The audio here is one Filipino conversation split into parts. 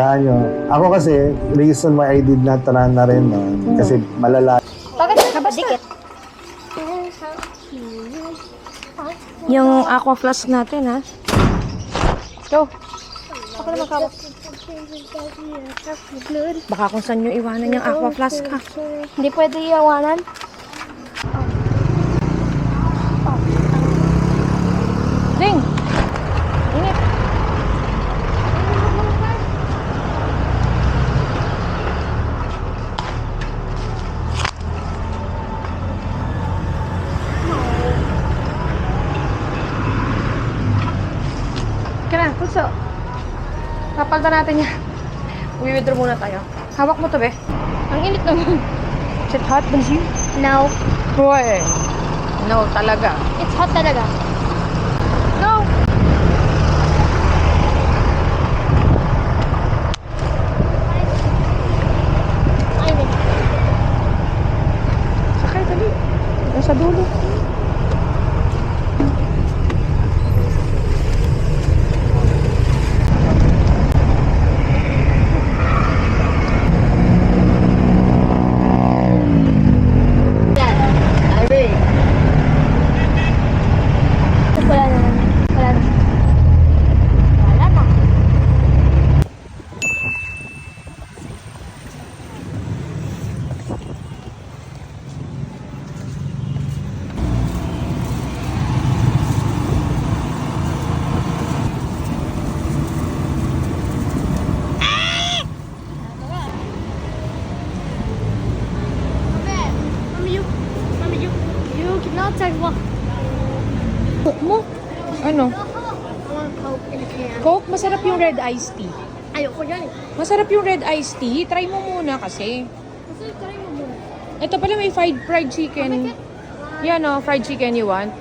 Nyo. Ako kasi, reason why I did not run na rin nun, kasi malala. Bakit nakabadikit? Yung aqua flask natin, ha? Go. Ako na magkawak. Baka kung saan nyo iwanan yung aqua flask, ha? Hindi pwede iwanan. Ding! Init. Kaya, puso. Kapalda natin yan. Uwi-withdraw muna tayo. Hawak mo to, be. Ang init naman. Is it hot, Benji? No. Boy. No, talaga. It's hot talaga. No! Ay, wait. Sakay, dali. Nasa dulo. Wala na. Wala na. Wala na. You cannot take one. Coke mo? Ano? I want Coke in a can. Coke? Masarap yung red iced tea. Ayoko yan eh. Masarap yung red iced tea. Try mo muna kasi. Kasi try mo muna. Ito pala may fried chicken. Yan o, fried chicken you want?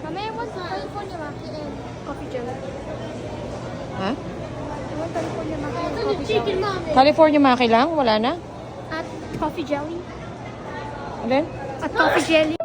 Mamaya want California Maki and coffee jelly. Ha? I want California Maki and coffee jelly. California maki lang? Wala na? At coffee jelly. Alin? At coffee jelly.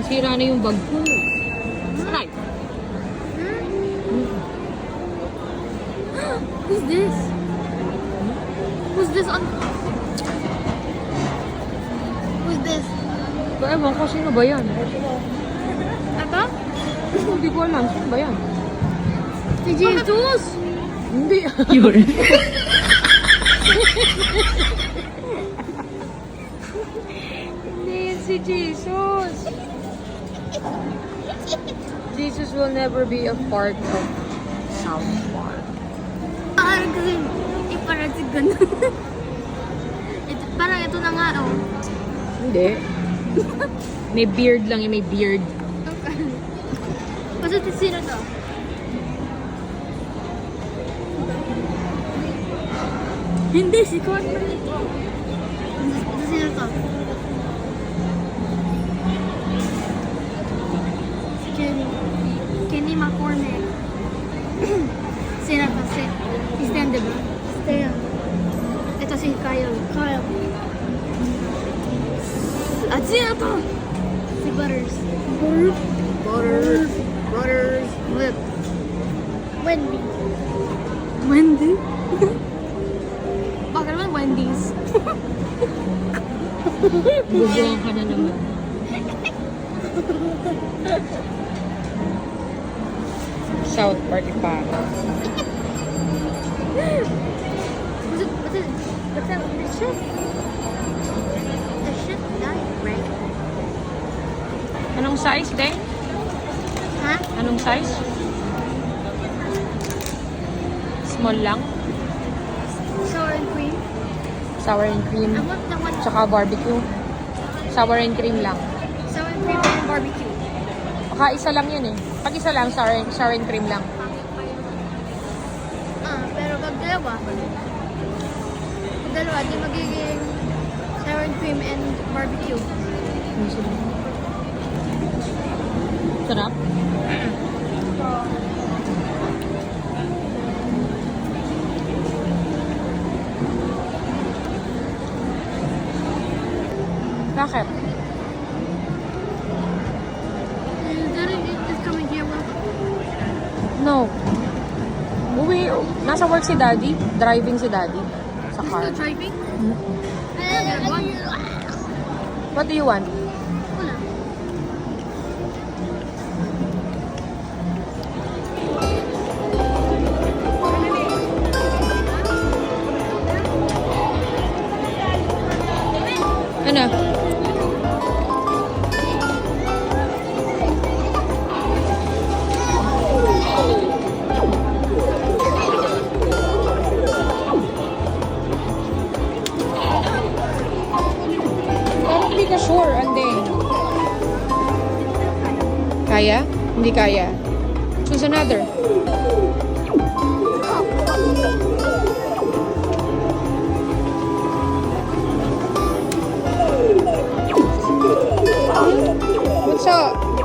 Nasira na yung bag ko. Try. Who's this? Who's this on? Who's this? Ewan ko, sino ba yan? Ito? Hindi ko alam. Sino ba yan? Si Jesus! Hindi. Yun. Hindi yan si Jesus. Jesus will never be a part of someone. Kasi parang si ganun. Ito, parang ito na nga oh. Hindi. May beard lang yung may beard. Kasi sino to? Hindi, si Cornman ito. Sino to? Si Kenny. Kenny McCormick. Sino to? Si Stan, diba? Stan. Ito si Kyle. Kyle. At sino to? Si Butters. Butters. Butters. Whip. Wendy. Wendy? Bakit naman Wendy's? Bubuang ka na naman. South Party pa. What's that? The shit? The shit died, right? Anong size, Deng? Ha? Anong size? Small lang? Sour and cream? Sour and cream. I want the one. Tsaka barbecue. Sour and cream lang. Sour and cream and barbecue. Baka isa lang yan eh. Pag isa lang, sour and cream lang. Pero pag dalawa, di magiging sour and cream and barbecue. Sarap. Bakit? Daddy is coming here with No. Nasa work si Daddy. Driving si Daddy. Sa car. still driving. What do you want? Wala. Ano? Parang hindi ka sure, Ande. Kaya? Hindi kaya. Choose another. What's up?